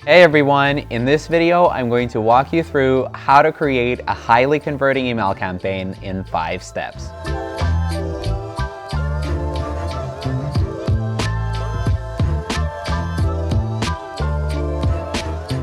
Hey everyone, in this video I'm going to walk you through how to create a highly converting email campaign in 5 steps.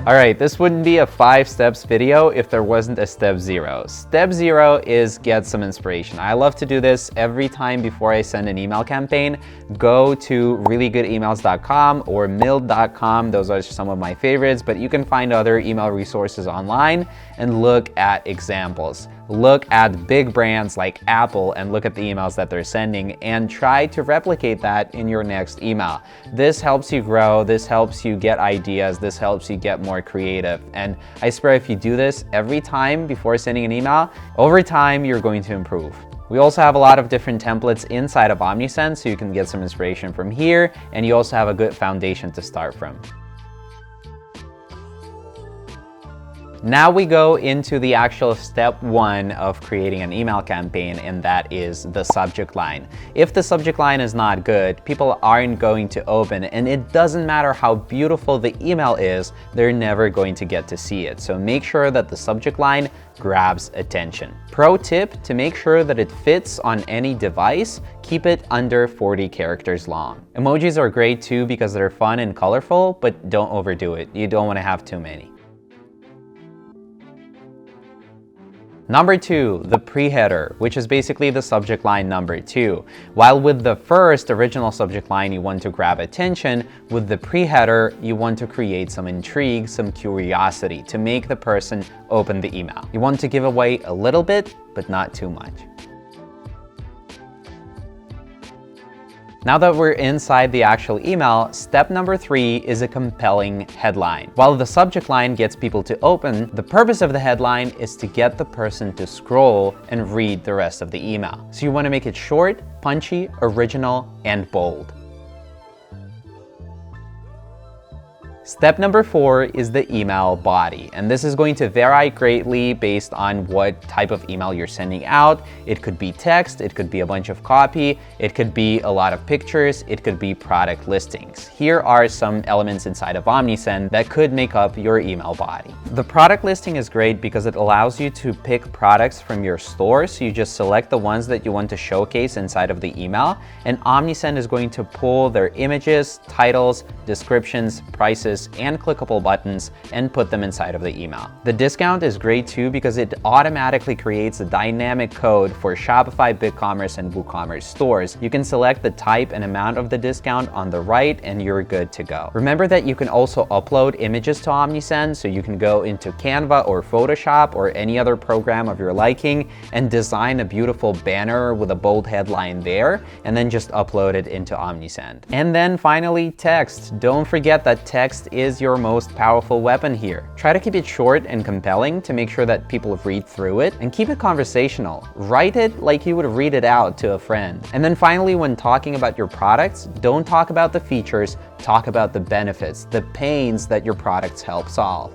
Alright, this wouldn't be a 5 steps video if there wasn't a step 0. Step 0 is get some inspiration. I love to do this every time before I send an email campaign. Go to reallygoodemails.com or mild.com. Those are some of my favorites, but you can find other email resources online and look at examples. Look at big brands like Apple and look at the emails that they're sending and try to replicate that in your next email. This helps you grow, this helps you get ideas, this helps you get more creative. And I swear if you do this every time before sending an email, over time you're going to improve. We also have a lot of different templates inside of Omnisend, so you can get some inspiration from here, and you also have a good foundation to start from. Now we go into the actual step 1 of creating an email campaign, and that is the subject line. If the subject line is not good, people aren't going to open, and it doesn't matter how beautiful the email is, they're never going to get to see it. So make sure that the subject line grabs attention. Pro tip, to make sure that it fits on any device, keep it under 40 characters long. Emojis are great too because they're fun and colorful, but don't overdo it. You don't want to have too many. Number 2, the preheader, which is basically the subject line number 2. While with the first original subject line you want to grab attention, with the preheader you want to create some intrigue, some curiosity to make the person open the email. You want to give away a little bit, but not too much. Now that we're inside the actual email, step number 3 is a compelling headline. While the subject line gets people to open, the purpose of the headline is to get the person to scroll and read the rest of the email. So you want to make it short, punchy, original, and bold. Step number 4 is the email body, and this is going to vary greatly based on what type of email you're sending out. It could be text, it could be a bunch of copy, it could be a lot of pictures, it could be product listings. Here are some elements inside of Omnisend that could make up your email body. The product listing is great because it allows you to pick products from your store, so you just select the ones that you want to showcase inside of the email, and Omnisend is going to pull their images, titles, descriptions, prices, and clickable buttons and put them inside of the email. The discount is great too because it automatically creates a dynamic code for Shopify, BigCommerce, and WooCommerce stores. You can select the type and amount of the discount on the right and you're good to go. Remember that you can also upload images to Omnisend, so you can go into Canva or Photoshop or any other program of your liking and design a beautiful banner with a bold headline there, and then just upload it into Omnisend. And then finally, text. Don't forget that text is your most powerful weapon here. Try to keep it short and compelling to make sure that people read through it, and keep it conversational. Write it like you would read it out to a friend. And then finally, when talking about your products, don't talk about the features, talk about the benefits, the pains that your products help solve.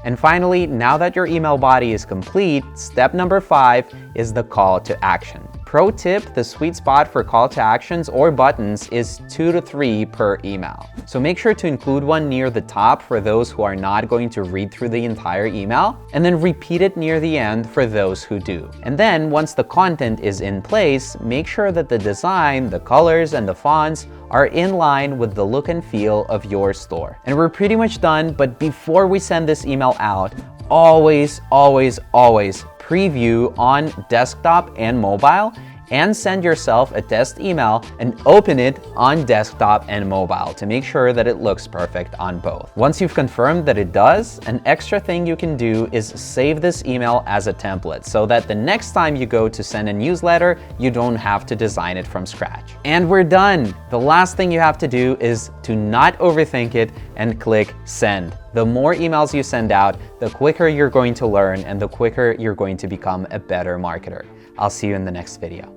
And finally, now that your email body is complete, step number 5 is the call to action. Pro tip, the sweet spot for call to actions or buttons is 2 to 3 per email. So make sure to include one near the top for those who are not going to read through the entire email, and then repeat it near the end for those who do. And then once the content is in place, make sure that the design, the colors, and the fonts are in line with the look and feel of your store. And we're pretty much done, but before we send this email out, always preview on desktop and mobile, and send yourself a test email and open it on desktop and mobile to make sure that it looks perfect on both. Once you've confirmed that it does, an extra thing you can do is save this email as a template so that the next time you go to send a newsletter, you don't have to design it from scratch. And we're done. The last thing you have to do is to not overthink it and click send. The more emails you send out, the quicker you're going to learn and the quicker you're going to become a better marketer. I'll see you in the next video.